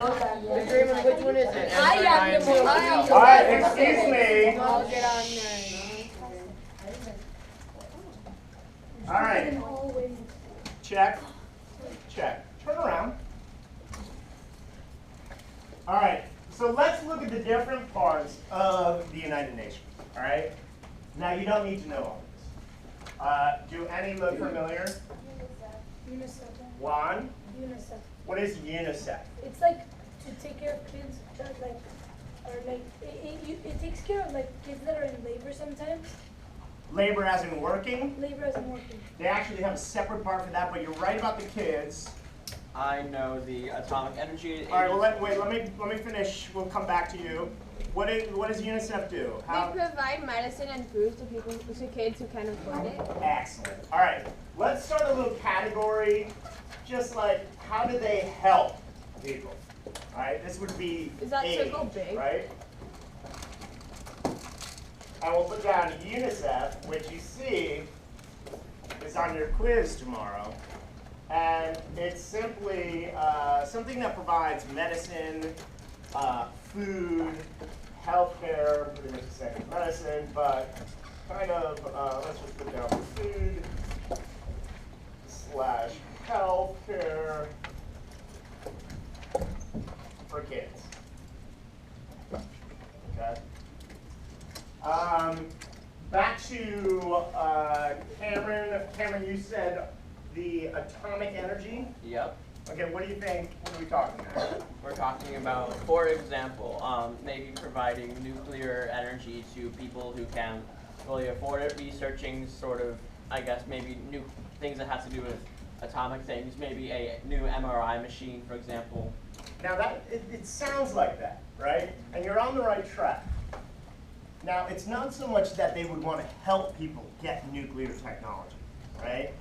Draymond, which one is it? I am the one. All right, excuse me. I'll get on there. All right. Check. Check. Turn around. All right. So let's look at the different parts of the United Nations. All right. Now you don't need to know all this. Do any look familiar? UNICEF. Juan, UNICEF. what is UNICEF? It's like to take care of kids that it takes care of like kids that are in labor sometimes. Labor as in working. Labor isn't working. They actually have a separate part for that, but you're right about the kids. I know the atomic energy. All right. Well, let me finish. We'll come back to you. What does UNICEF do? They provide medicine and food to kids who can't afford it. Excellent. All right. Let's start a little category, just like how do they help people? All right. This would be Is that aid, circle big? right? And we'll put down UNICEF, which you see is on your quiz tomorrow. And it's simply something that provides medicine, food, healthcare, pretty much the same as medicine, but kind of, let's just put down food / healthcare for kids. Okay. Back to Cameron. Cameron, you said the atomic energy. Yep. Okay, what do you think? What are we talking about? We're talking about, for example, maybe providing nuclear energy to people who can't really afford it, researching sort of, I guess, maybe new things that have to do with atomic things, maybe a new MRI machine, for example. Now that it sounds like that, right? And you're on the right track. Now, it's not so much that they would want to help people get nuclear technology, right?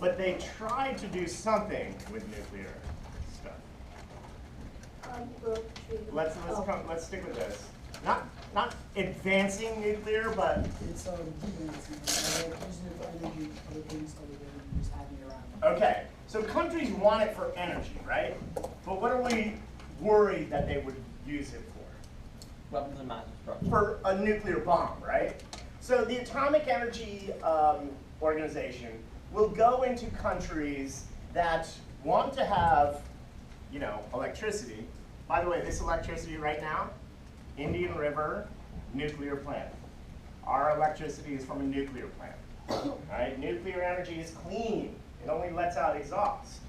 But they tried to do something with nuclear stuff. Let's stick with this. Not advancing nuclear, but It's devancing. Using it for energy, other things other than just having it around. okay. So countries want it for energy, right? But what are we worried that they would use it for? Weapons of mass destruction. For a nuclear bomb, right? So the Atomic Energy Organization will go into countries that want to have, electricity. By the way, this electricity right now, Indian River nuclear plant. Our electricity is from a nuclear plant. Right? Nuclear energy is clean. It only lets out exhaust,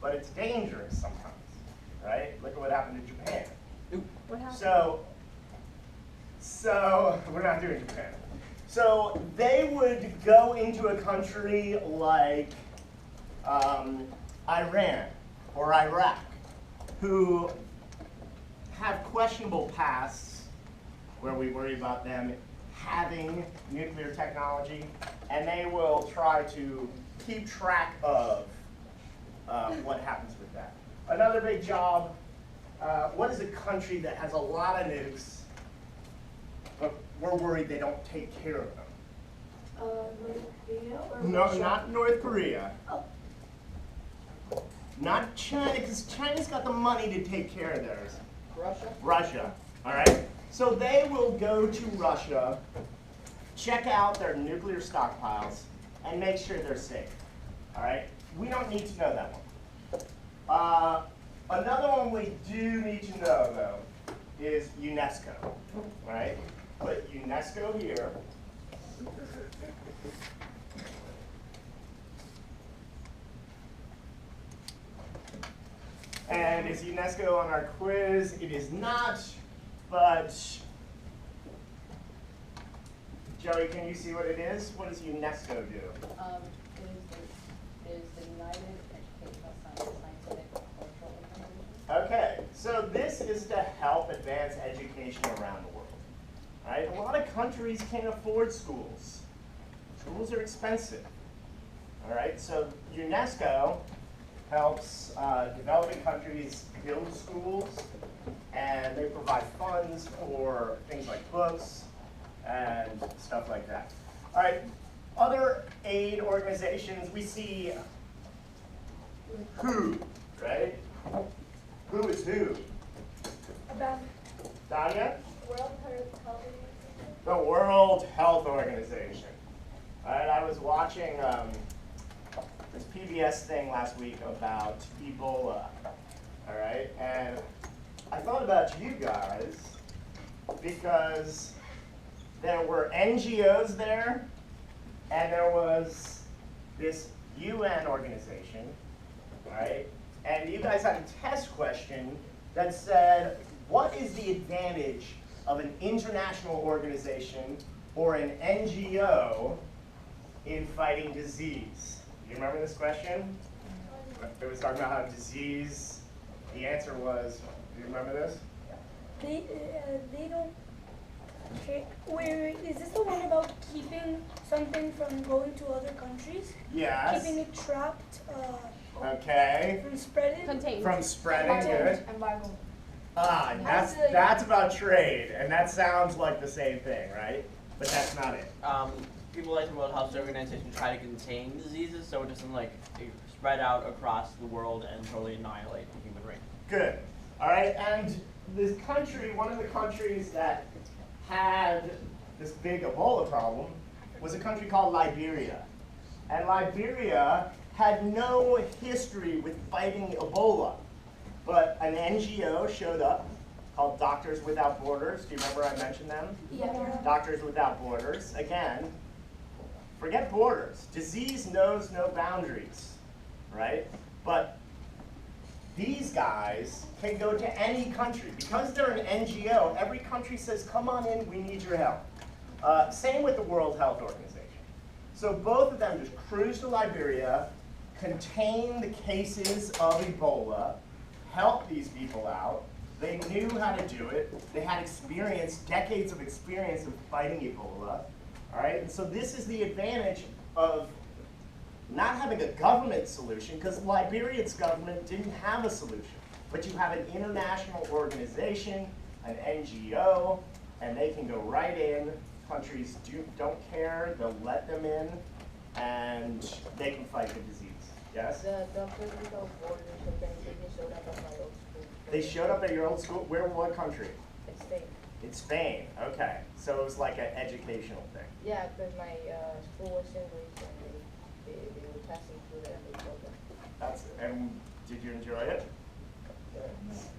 but it's dangerous sometimes. Right? Look at what happened in Japan. What happened? So we're not doing Japan. So they would go into a country like Iran or Iraq, who have questionable pasts, where we worry about them having nuclear technology, and they will try to keep track of what happens with that. Another big job, what is a country that has a lot of nukes, but we're worried they don't take care of them? North Korea or No, Russia? not North Korea. Oh. Not China, because China's got the money to take care of theirs. Russia? Russia, all right? So they will go to Russia, check out their nuclear stockpiles, and make sure they're safe, all right? We don't need to know that one. Another one we do need to know, though, is UNESCO, all right? Put UNESCO here. And is UNESCO on our quiz? It is not, but Joey, can you see what it is? What does UNESCO do? It is the United Educational Scientific, Cultural Organization. Okay, so this is to help advance education around the world. Right? A lot of countries can't afford schools. Schools are expensive. All right, so UNESCO helps developing countries build schools, and they provide funds for things like books and stuff like that. All right, other aid organizations, we see WHO, right? Who is who? About Danya? World Health Organization. The World Health Organization. All right, I was watching this PBS thing last week about Ebola. All right, and I thought about you guys because there were NGOs there, and there was this UN organization, right? And you guys had a test question that said, what is the advantage of an international organization or an NGO in fighting disease? Do you remember this question? It was talking about how disease, the answer was, do you remember this? They don't. Okay, wait, is this the one about keeping something from going to other countries? Yes. Keeping it trapped Okay. from spreading? Contained. From spreading good. Embargo. Ah, that's about trade, and that sounds like the same thing, right? But that's not it. People like the World Health Organization try to contain diseases so it doesn't like spread out across the world and totally annihilate the human race. Good. All right, and this country, one of the countries that had this big Ebola problem was a country called Liberia. And Liberia had no history with fighting Ebola. But an NGO showed up called Doctors Without Borders. Do you remember I mentioned them? Yeah. Doctors Without Borders. Again, forget borders. Disease knows no boundaries, right? But these guys can go to any country. Because they're an NGO, every country says, come on in, we need your help. Same with the World Health Organization. So both of them just cruised to Liberia, contained the cases of Ebola, helped these people out. They knew how to do it. They had experience, decades of experience of fighting Ebola. All right, and so this is the advantage of not having a government solution, because Liberia's government didn't have a solution. But you have an international organization, an NGO, and they can go right in. Countries don't care, they'll let them in, and they can fight the disease. Yes? The Doctors Without Borders organization showed up at my old school. They showed up at your old school? Where, what country? It's Spain. In Spain, okay. So it was like an educational thing. Yeah, because my school was in Greece and they were passing through there and they told them. And did you enjoy it?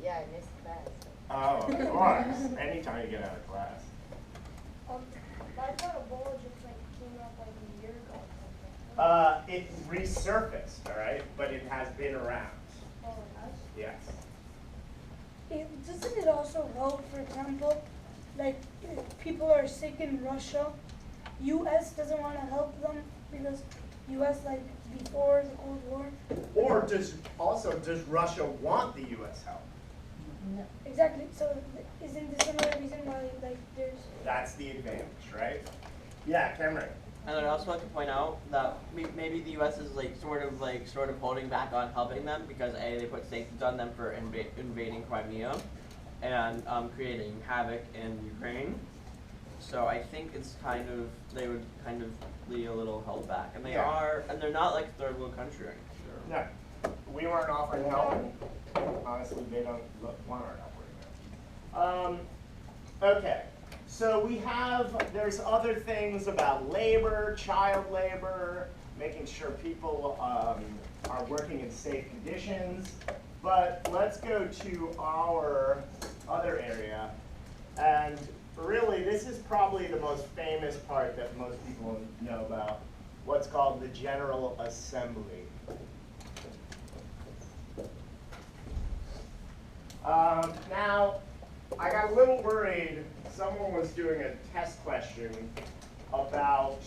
Yeah, I missed class. Oh, of course. Anytime you get out of class. I thought Ebola just like came out like a year ago or something. It resurfaced, all right, but it has been around. Oh, it has? Yes. Doesn't it also help, for example, like if people are sick in Russia, U.S. doesn't want to help them because U.S. like before the Cold War? Or does Russia want the U.S. help? No. Exactly. So isn't this another reason why like there's? That's the advantage, right? Yeah, Cameron. And I'd also like to point out that maybe the U.S. is sort of holding back on helping them because A, they put sanctions on them for invading Crimea and creating havoc in Ukraine. So I think it's they would kind of be a little held back, and and they're not like third world country or anything. No, we weren't offering help, and honestly, they don't want our help right now. Okay. So there's other things about labor, child labor, making sure people are working in safe conditions. But let's go to our other area. And really, this is probably the most famous part that most people know about, what's called the General Assembly. Now, I got a little worried. Someone was doing a test question about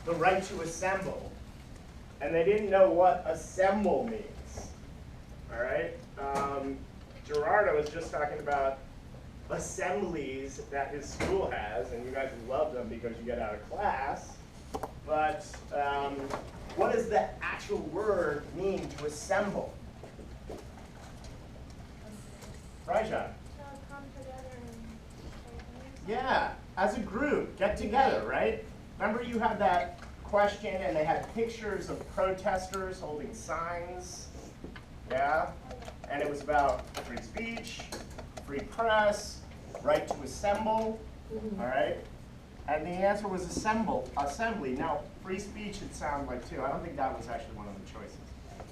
the right to assemble, and they didn't know what assemble means. All right? Gerardo was just talking about assemblies that his school has, and you guys love them because you get out of class. But what does the actual word mean to assemble? Raja. Come together and. Yeah, as a group, get together, right? Remember you had that question and they had pictures of protesters holding signs? Yeah? and it was about free speech, free press, right to assemble, all right? And the answer was assembly. Now, free speech it sounded like too. I don't think that was actually one of the choices.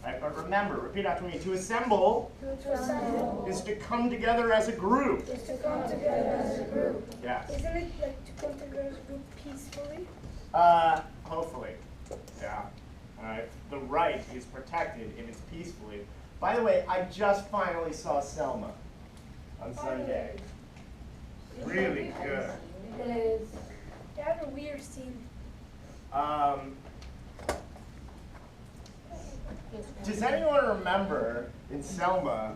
Right? But remember, repeat after me, to assemble To assemble. is to come together as a group. Is to come together as a group. Yes. Isn't it like to come together as a group peacefully? Hopefully, yeah. All right. The right is protected if it's peacefully. By the way, I just finally saw Selma on Sunday. Really good. It is. They had a weird scene. Does anyone remember in Selma,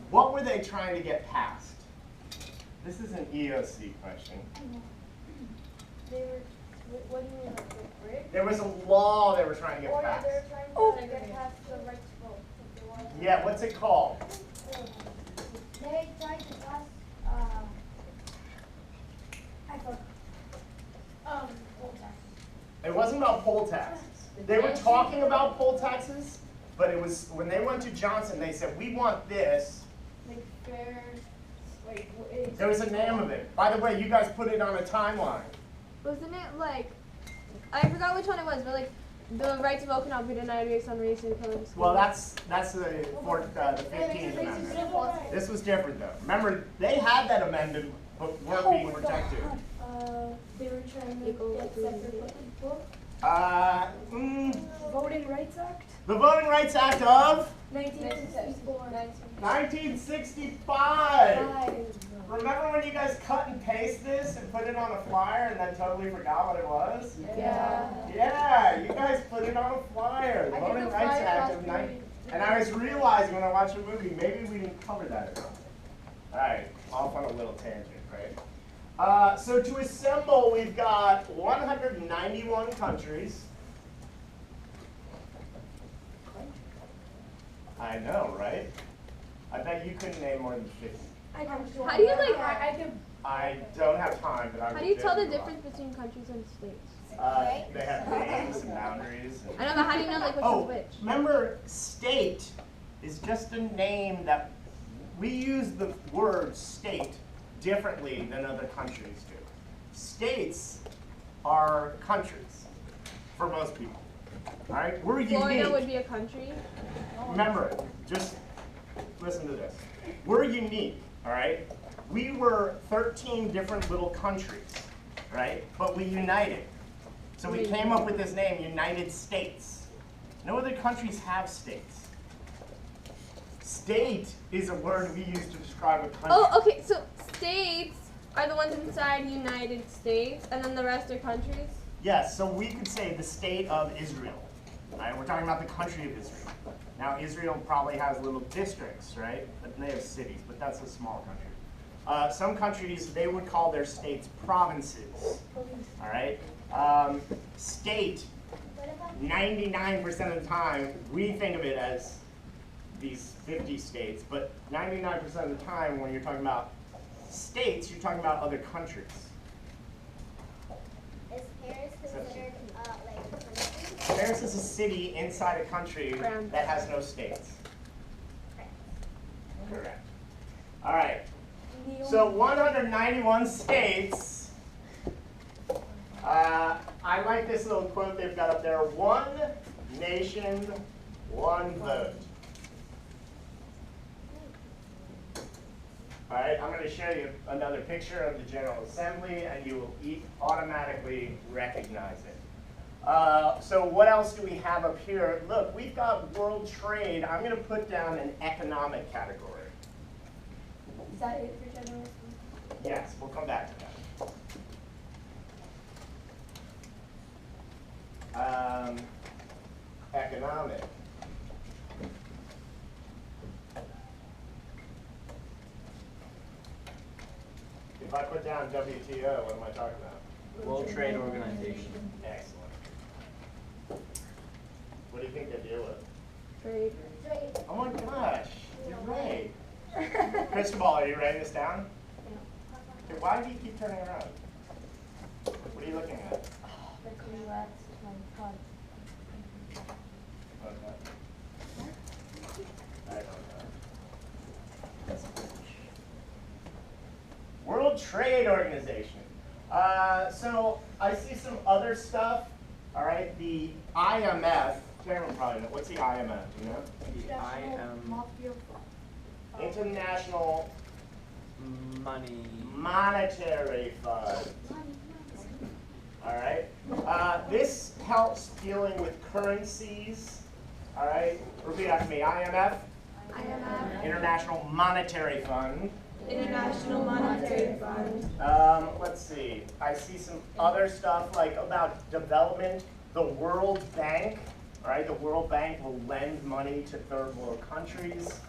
what were they trying to get past? This is an EOC question. They were, what do you mean, like the bridge? There was a law they were trying to get Or yeah, past. they were trying to get past the right to vote. Like, they wanted- Yeah, what's it called? They tried to pass, I forgot. Poll tax. It wasn't about poll taxes. They were talking about poll taxes, but it was, when they went to Johnson, they said, we want this. Like fair, like, it's. There was a name of it. By the way, you guys put it on a timeline. Wasn't it like, I forgot which one it was, but like, the right to vote cannot be denied based on race and color. Well, that's the 15th Amendment. This was different though. Remember, they had that amended, but weren't being protected. They were trying to get separate people. Voting Rights Act? The Voting Rights Act of 1964. 1965. Remember when you guys cut and paste this and put it on a flyer and then totally forgot what it was? Yeah. Yeah, you guys put it on a flyer. The Voting Rights Act of 19. And I was realizing when I watched the movie, maybe we didn't cover that enough. All right, off on a little tangent, right? So to assemble, we've got 191 countries. I know, right? I bet you couldn't name more than 50. How do you like, I don't have time, but I how do you tell the difference between countries and states? They have names and boundaries. And I know, but how do you know like which one's which? Remember, state is just a name that we use the word state differently than other countries do. States are countries for most people. All right, we're Florida unique. would be a country. Remember, just listen to this. We're unique, all right? We were 13 different little countries, right? But we united. So we came up with this name, United States. No other countries have states. State is a word we use to describe a country. Oh, okay, so states are the ones inside United States, and then the rest are countries? Yes, so we could say the state of Israel, right? We're talking about the country of Israel. Now, Israel probably has little districts, right? But they have cities, but that's a small country. Some countries, they would call their states provinces, all right? State, 99% of the time, we think of it as these 50 states, but 99% of the time when you're talking about states, you're talking about other countries. Is Paris considered, like, a country? Paris is a city inside a country that has no states. Correct. All right. So 191 states. I like this little quote they've got up there. One nation, one vote. All right, I'm going to show you another picture of the General Assembly, and you will automatically recognize it. So what else do we have up here? Look, we've got world trade. I'm going to put down an economic category. Is that it for general? Yes, we'll come back to that. Economic. If I put down WTO, what am I talking about? World Trade Organization. Excellent. What do you think they deal with? Trade. Oh my gosh, you're right. Cristobal, are you writing this down? Okay, why do you keep turning around? What are you looking at? Okay. I don't know. World Trade Organization. So I see some other stuff. All right, the IMF. Cameron probably knows. What's the IMF? Do you know? The International money. Monetary Fund. All right. This helps dealing with currencies. All right. Repeat after me. IMF. IMF. International Monetary Fund. International Monetary Fund. Let's see. I see some other stuff like about development. The World Bank. All right. The World Bank will lend money to third world countries.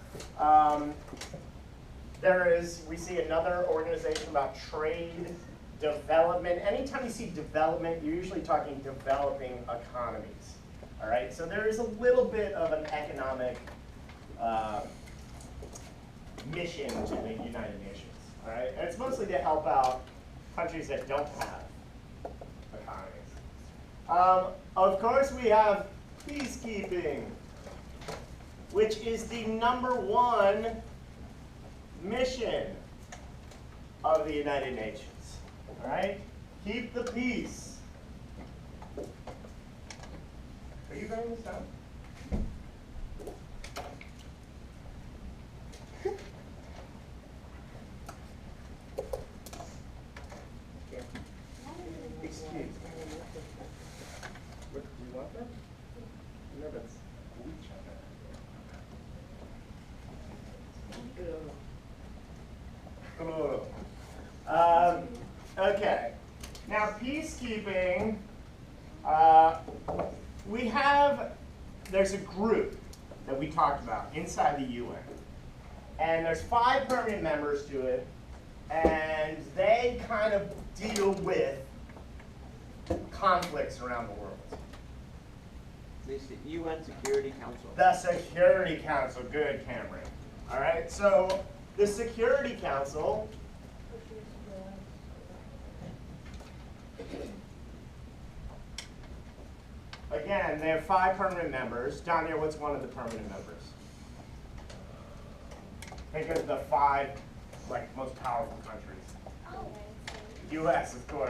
We see another organization about trade, development. Anytime you see development, you're usually talking developing economies. All right. So there is a little bit of an economic mission to the United Nations, all right? And it's mostly to help out countries that don't have economies. Of course, we have peacekeeping, which is the #1 mission of the United Nations, all right? Keep the peace. Are you writing this down? Excuse me. What, do you want that? No, that's bleach on that. Okay. Now, peacekeeping, there's a group that we talked about inside the UN. And there's 5 permanent members to it. And they kind of deal with conflicts around the world. It's the UN Security Council. The Security Council. Good, Cameron. All right, so the Security Council again, they have 5 permanent members. Danya, what's one of the permanent members? Think of the 5 most powerful countries. Oh, U.S., of course.